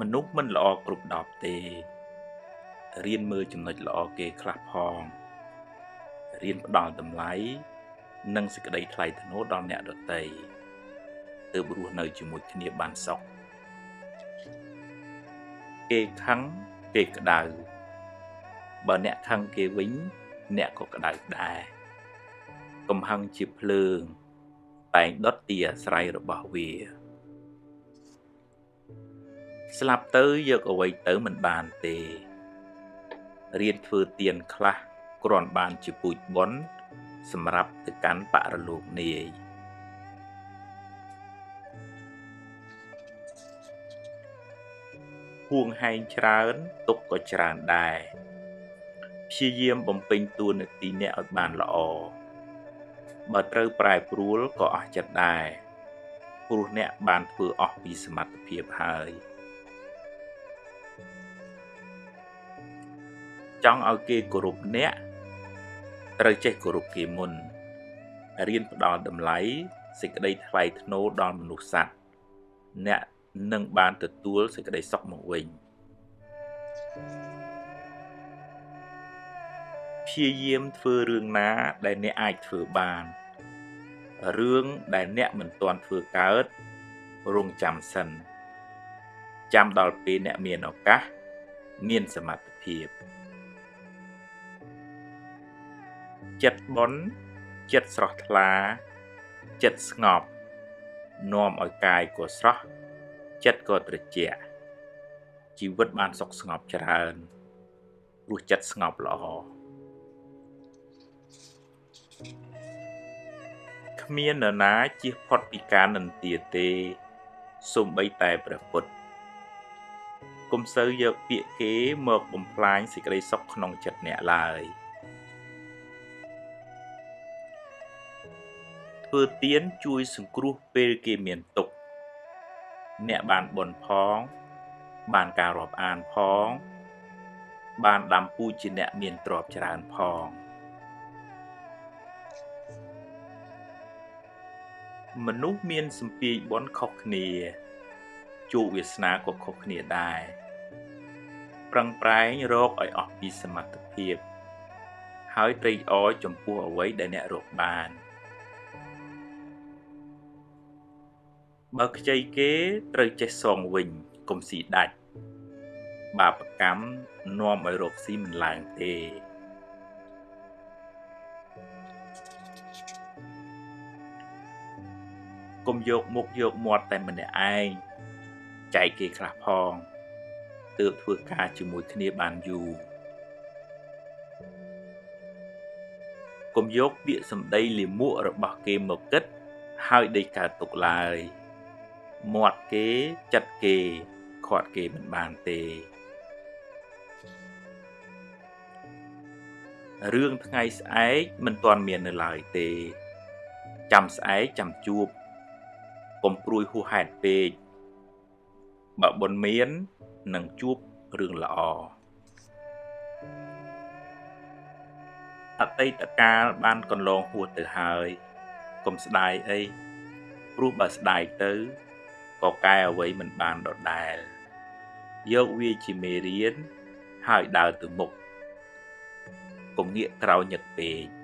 មនុស្សមិនល្អគ្រប់ដប់ទេរៀនមើលចំណុចល្អគេខ្លះផងរៀនផ្ដល់តម្លៃនិងសេចក្តីថ្លៃថ្នូរដល់អ្នកដទៃទើបរស់នៅជាមួយគ្នាបានសុខគេខឹងគេក្តៅបើអ្នកខឹងគេវិញអ្នកក៏ក្តៅដែរកំហឹងជាភ្លើងតែងដុតទីអាស្រ័យរបស់វាស្លាប់ទៅយកអ្វីទៅមិនបានទេរៀនធ្វើទានខ្លះគ្រាន់បានជាពូជបុណ្យសម្រាប់ទៅកាន់បរលោកនាយហួងហែងច្រើនទុកក៏ច្រើនដែរព្យាយាមបំពេញតួនាទីអ្នកឲ្យបានល្អបើត្រូវប្រែប្រួលក៏អស់ចិត្តដែរព្រោះអ្នកបានធ្វើអស់ពីសមត្ថភាពហើយចង់ឲ្យគេគោរពអ្នកត្រូវចេះគោរពគេមុនរៀនផ្ដល់តម្លៃសេចក្តីថ្លៃថ្នូរដល់មនុស្សសត្វអ្នកនឹងបានទទួលសេចក្តីសុខមកវិញព្យាយាមធ្វើរឿងណាដែលអ្នកអាចធ្វើបានរឿងដែលអ្នកមិនទាន់ធ្វើកើតរងចាំសិនចាំដល់ពេលអ្នកមានឱកាសមានសមត្ថភាពចិត្តបុណ្យចិត្តស្រស់ថ្លាចិត្តស្ងប់នាំឲ្យកាយក៏ស្រស់ចិត្តក៏ត្រជាក់ជីវិតបានសុខស្ងប់ច្រើនព្រោះចិត្តស្ងប់ល្អគ្មាននរណាជៀសផុតពីការនិន្ទាទេសូម្បីតែព្រះពុទ្ធកុំសូវយកពាក្យគេមកបំផ្លាញសេចក្តីសុខក្នុងចិត្តអ្នកឡើយធ្វើទានជួយសង្គ្រោះពេលគេមានទុក្ខអ្នកបានបុណ្យផងបានការរាប់អានផងបានដាំពូជជាអ្នកមានទ្រព្យច្រើនផងមនុស្សមានសម្ពាយបុណ្យខុសគ្នាជោគវាសនាក៏ខុសគ្នាដែរប្រឹងប្រែងរកឲ្យអស់ពីសមត្ថភាពហើយត្រេកអរចំពោះអ្វីដែលអ្នករកបានបើខ្ចីគេត្រូវចេះសងវិញកុំស៊ីដាច់បាបកម្មនាំឲ្យរកស៊ីមិនឡើងទេកុំយកមុខយកមាត់តែម្នាក់ឯងចែកគេខ្លះផងទើបធ្វើការជាមួយគ្នាបានយូរកុំយកពាក្យសម្ដីលាមករបស់គេមកគិតហើយដេកកើតទុកឡើយមាត់គេចិត្តគេខាត់គេមិនបានទេរឿងថ្ងៃស្អែកមិនទាន់មាននៅឡើយទេចាំស្អែកចាំជួបកុំព្រួយហួសហេតុពេកបើបុណ្យមាននឹងជួបរឿងល្អអតីតកាលបានកន្លងហួសទៅហើយកុំស្ដាយអីព្រោះបើស្ដាយទៅក៏កែអ្វីមិនបានដដែលយកវាជាមេរៀនហើយដើរទៅមុខកុំងាកក្រោយញឹកពេក